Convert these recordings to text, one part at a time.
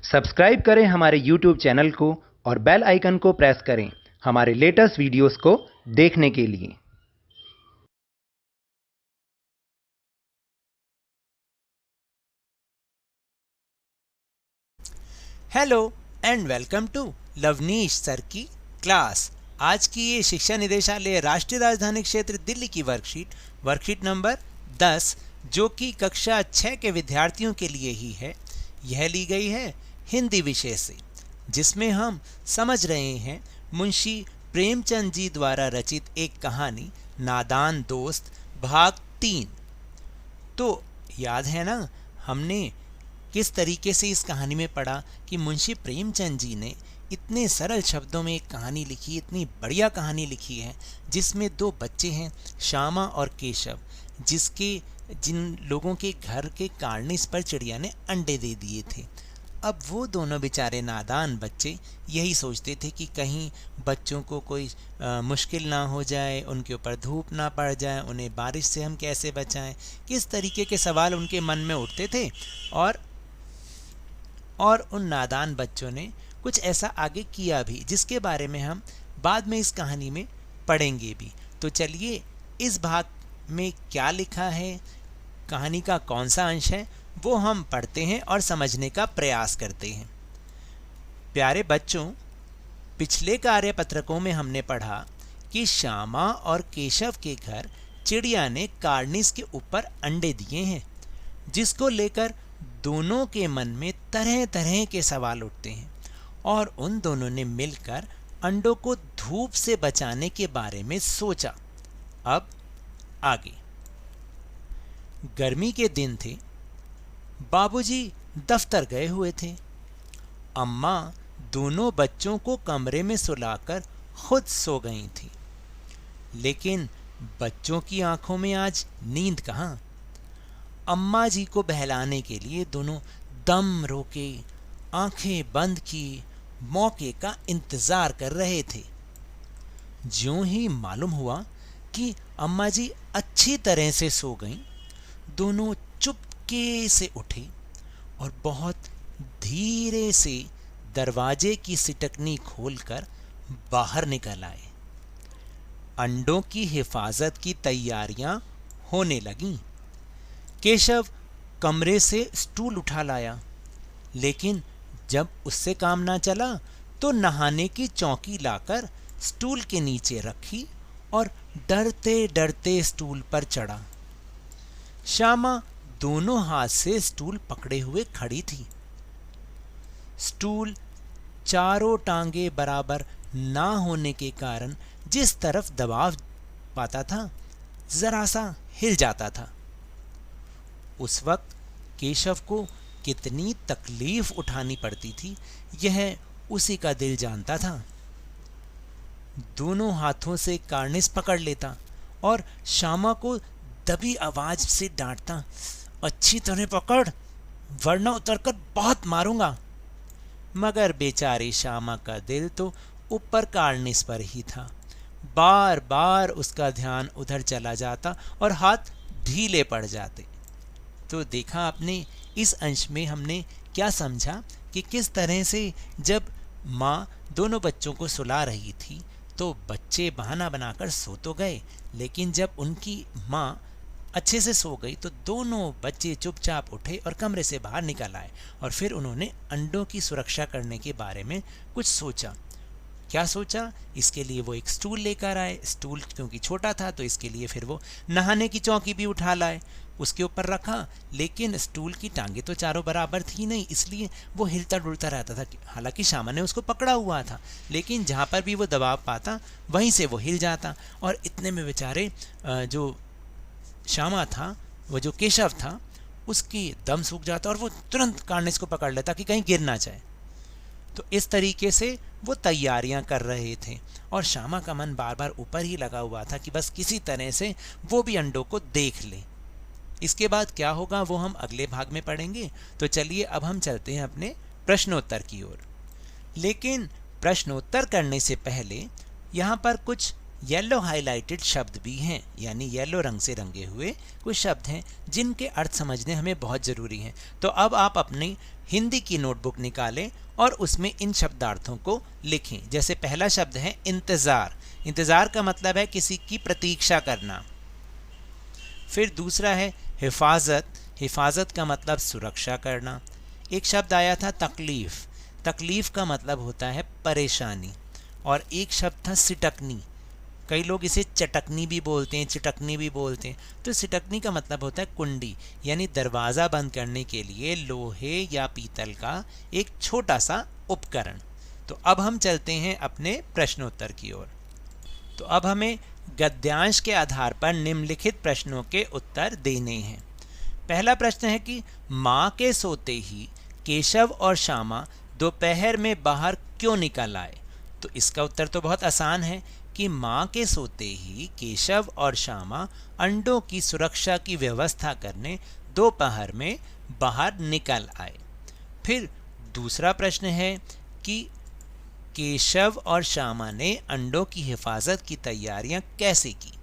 Subscribe करें हमारे YouTube channel को और बेल आइकन को प्रेस करें हमारे लेटेस्ट वीडियोस को देखने के लिए। Hello and welcome to Lavneesh sir की क्लास। आज की ये शिक्षा निदेशालय राष्ट्रीय राजधानी क्षेत्र दिल्ली की वर्कशीट नंबर 10 जो कि कक्षा 6 के विद्यार्थियों के लिए ही है, यह ली गई है हिंदी विषय से, जिसमें हम समझ रहे हैं मुंशी प्रेमचंद जी द्वारा रचित एक कहानी नादान दोस्त भाग 3। तो याद है ना हमने किस तरीके से इस कहानी में पढ़ा कि मुंशी प्रेमचंद जी ने इतने सरल शब्दों में एक कहानी लिखी, इतनी बढ़िया कहानी लिखी है जिसमें दो बच्चे हैं श्यामा और केशव, जिन लोगों के घर के कार्निस पर चिड़िया ने अंडे दे दिए थे। अब वो दोनों बेचारे नादान बच्चे यही सोचते थे कि कहीं बच्चों को कोई मुश्किल ना हो जाए, उनके ऊपर धूप ना पड़ जाए, उन्हें बारिश से हम कैसे बचाएं, किस तरीके के सवाल उनके मन में उठते थे। और उन नादान बच्चों ने कुछ ऐसा आगे किया भी, जिसके बारे में हम बाद में इस कहानी में पढ़ेंगे भी। तो चलिए इस भाग में क्या लिखा है, कहानी का कौन सा अंश है, वो हम पढ़ते हैं और समझने का प्रयास करते हैं। प्यारे बच्चों, पिछले कार्यपत्रकों में हमने पढ़ा कि श्यामा और केशव के घर चिड़िया ने कार्निस के ऊपर अंडे दिए हैं, जिसको लेकर दोनों के मन में तरह तरह के सवाल उठते हैं और उन दोनों ने मिलकर अंडों को धूप से बचाने के बारे में सोचा। अब आगे। गर्मी के दिन थे, बाबूजी दफ्तर गए हुए थे। अम्मा दोनों बच्चों को कमरे में सुलाकर खुद सो गई थी, लेकिन बच्चों की आंखों में आज नींद कहाँ। अम्मा जी को बहलाने के लिए दोनों दम रोके, आंखें बंद की, मौके का इंतजार कर रहे थे। ज्यों ही मालूम हुआ कि अम्मा जी अच्छी तरह से सो गईं, दोनों चुपके से उठे और बहुत धीरे से दरवाजे की सिटकनी खोलकर बाहर निकल आए। अंडों की हिफाजत की तैयारियां होने लगीं। केशव कमरे से स्टूल उठा लाया, लेकिन जब उससे काम ना चला तो नहाने की चौकी लाकर स्टूल के नीचे रखी और डरते डरते स्टूल पर चढ़ा। श्यामा दोनों हाथ से स्टूल पकड़े हुए खड़ी थी। स्टूल चारों टांगे बराबर ना होने के कारण जिस तरफ दबाव पाता था जरा सा हिल जाता था। उस वक्त केशव को कितनी तकलीफ उठानी पड़ती थी, यह उसी का दिल जानता था। दोनों हाथों से कार्निस पकड़ लेता और श्यामा को दबी आवाज से डांटता, अच्छी तरह पकड़ वरना उतरकर बहुत मारूंगा। मगर बेचारी श्यामा का दिल तो ऊपर कार्निस पर ही था। बार बार उसका ध्यान उधर चला जाता और हाथ ढीले पड़ जाते। तो देखा आपने इस अंश में हमने क्या समझा कि किस तरह से जब माँ दोनों बच्चों को सुला रही थी तो बच्चे बहाना बनाकर सो तो गए, लेकिन जब उनकी माँ अच्छे से सो गई तो दोनों बच्चे चुपचाप उठे और कमरे से बाहर निकल आए और फिर उन्होंने अंडों की सुरक्षा करने के बारे में कुछ सोचा। क्या सोचा? इसके लिए वो एक स्टूल लेकर आए। स्टूल क्योंकि छोटा था तो इसके लिए फिर वो नहाने की चौकी भी उठा लाए, उसके ऊपर रखा, लेकिन स्टूल की टांगे तो चारों बराबर थी नहीं, इसलिए वो हिलता डुलता रहता था। हालांकि श्यामा ने उसको पकड़ा हुआ था, लेकिन जहाँ पर भी वो दबाव पाता वहीं से वो हिल जाता और इतने में बेचारे जो श्यामा था, वो जो केशव था, उसकी दम सूख जाता और वो तुरंत कार्निस को पकड़ लेता कि कहीं गिर ना जाए। तो इस तरीके से वो तैयारियां कर रहे थे और श्यामा का मन बार बार ऊपर ही लगा हुआ था कि बस किसी तरह से वो भी अंडों को देख ले। इसके बाद क्या होगा वो हम अगले भाग में पढ़ेंगे। तो चलिए अब हम चलते हैं अपने प्रश्नोत्तर की ओर। लेकिन प्रश्नोत्तर करने से पहले यहाँ पर कुछ येलो हाइलाइटेड शब्द भी हैं, यानी येलो रंग से रंगे हुए कुछ शब्द हैं जिनके अर्थ समझने हमें बहुत ज़रूरी हैं। तो अब आप अपनी हिंदी की नोटबुक निकालें और उसमें इन शब्दार्थों को लिखें। जैसे पहला शब्द है इंतज़ार। इंतज़ार का मतलब है किसी की प्रतीक्षा करना। फिर दूसरा है हिफाजत। हिफाजत का मतलब सुरक्षा करना। एक शब्द आया था तकलीफ़। तकलीफ़ का मतलब होता है परेशानी। और एक शब्द था सिटकनी। कई लोग इसे चटकनी भी बोलते हैं, चिटकनी भी बोलते हैं। तो सिटकनी का मतलब होता है कुंडी, यानी दरवाज़ा बंद करने के लिए लोहे या पीतल का एक छोटा सा उपकरण। तो अब हम चलते हैं अपने प्रश्नोत्तर की ओर। तो अब हमें गद्यांश के आधार पर निम्नलिखित प्रश्नों के उत्तर देने हैं। पहला प्रश्न है कि माँ के सोते ही केशव और श्यामा दोपहर में बाहर क्यों निकल आए। तो इसका उत्तर तो बहुत आसान है कि माँ के सोते ही केशव और श्यामा अंडों की सुरक्षा की व्यवस्था करने दोपहर में बाहर निकल आए। फिर दूसरा प्रश्न है कि केशव और श्यामा ने अंडों की हिफाजत की तैयारियां कैसे की।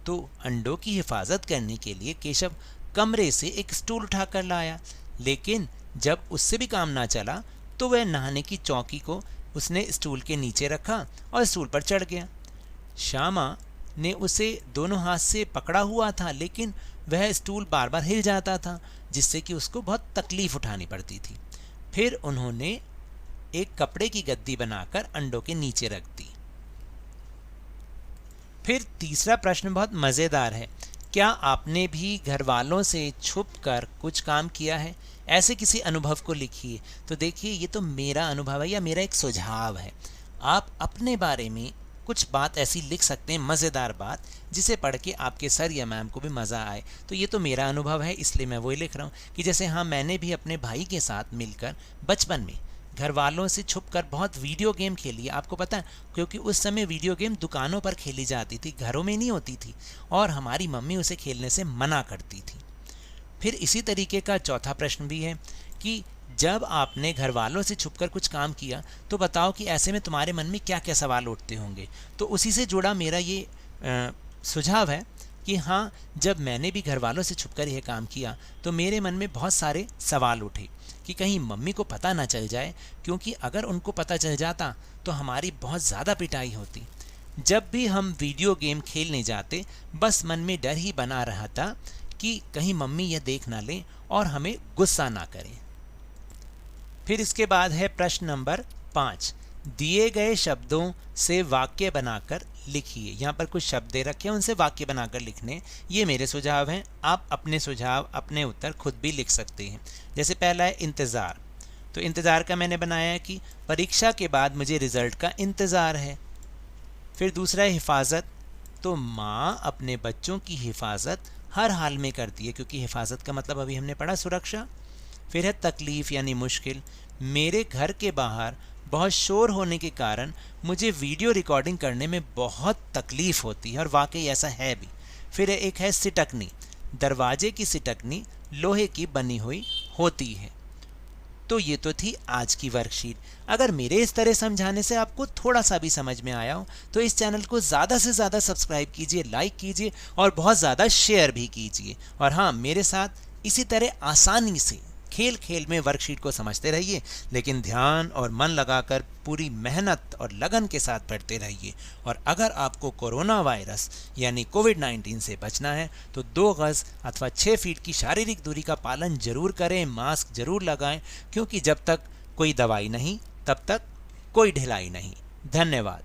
तो अंडों की हिफाजत करने के लिए केशव कमरे से एक स्टूल उठाकर लाया, लेकिन जब उससे भी काम ना चला तो वह नहाने की चौकी को उसने स्टूल के नीचे रखा और स्टूल पर चढ़ गया। श्यामा ने उसे दोनों हाथ से पकड़ा हुआ था, लेकिन वह स्टूल बार बार हिल जाता था, जिससे कि उसको बहुत तकलीफ उठानी पड़ती थी। फिर उन्होंने एक कपड़े की गद्दी बनाकर अंडों के नीचे रख दी। फिर तीसरा प्रश्न बहुत मज़ेदार है। क्या आपने भी घर वालों से छुपकर कुछ काम किया है? ऐसे किसी अनुभव को लिखिए। तो देखिए, ये तो मेरा अनुभव है या मेरा एक सुझाव है। आप अपने बारे में कुछ बात ऐसी लिख सकते हैं, मज़ेदार बात, जिसे पढ़ के आपके सर या मैम को भी मज़ा आए। तो ये तो मेरा अनुभव है, इसलिए मैं वही लिख रहा हूँ कि जैसे हाँ, मैंने भी अपने भाई के साथ मिलकर बचपन में घर वालों से छुपकर बहुत वीडियो गेम खेली। आपको पता है, क्योंकि उस समय वीडियो गेम दुकानों पर खेली जाती थी, घरों में नहीं होती थी, और हमारी मम्मी उसे खेलने से मना करती थी। फिर इसी तरीके का चौथा प्रश्न भी है कि जब आपने घर वालों से छुपकर कुछ काम किया तो बताओ कि ऐसे में तुम्हारे मन में क्या क्या सवाल उठते होंगे। तो उसी से जुड़ा मेरा ये सुझाव है कि हाँ, जब मैंने भी घर वालों से छुपकर यह काम किया तो मेरे मन में बहुत सारे सवाल उठे कि कहीं मम्मी को पता ना चल जाए, क्योंकि अगर उनको पता चल जाता तो हमारी बहुत ज़्यादा पिटाई होती। जब भी हम वीडियो गेम खेलने जाते, बस मन में डर ही बना रहा था कि कहीं मम्मी यह देख ना लें और हमें गुस्सा ना करें। फिर इसके बाद है प्रश्न नंबर 5। दिए गए शब्दों से वाक्य बनाकर लिखिए। यहाँ पर कुछ शब्द दे रखे हैं, उनसे वाक्य बनाकर लिखने। ये मेरे सुझाव हैं, आप अपने सुझाव, अपने उत्तर खुद भी लिख सकते हैं। जैसे पहला है इंतज़ार। तो इंतज़ार का मैंने बनाया है कि परीक्षा के बाद मुझे रिज़ल्ट का इंतज़ार है। फिर दूसरा है हिफाजत। तो माँ अपने बच्चों की हिफाजत हर हाल में करती है, क्योंकि हिफाजत का मतलब अभी हमने पढ़ा सुरक्षा। फिर है तकलीफ़ यानी मुश्किल। मेरे घर के बाहर बहुत शोर होने के कारण मुझे वीडियो रिकॉर्डिंग करने में बहुत तकलीफ़ होती है, और वाकई ऐसा है भी। फिर एक है सिटकनी। दरवाजे की सिटकनी लोहे की बनी हुई होती है। तो ये तो थी आज की वर्कशीट। अगर मेरे इस तरह समझाने से आपको थोड़ा सा भी समझ में आया हो तो इस चैनल को ज़्यादा से ज़्यादा सब्सक्राइब कीजिए, लाइक कीजिए और बहुत ज़्यादा शेयर भी कीजिए। और हाँ, मेरे साथ इसी तरह आसानी से खेल खेल में वर्कशीट को समझते रहिए, लेकिन ध्यान और मन लगाकर पूरी मेहनत और लगन के साथ पढ़ते रहिए। और अगर आपको कोरोना वायरस यानी कोविड-19 से बचना है तो 2 गज़ अथवा 6 फीट की शारीरिक दूरी का पालन जरूर करें, मास्क जरूर लगाएं, क्योंकि जब तक कोई दवाई नहीं तब तक कोई ढिलाई नहीं। धन्यवाद।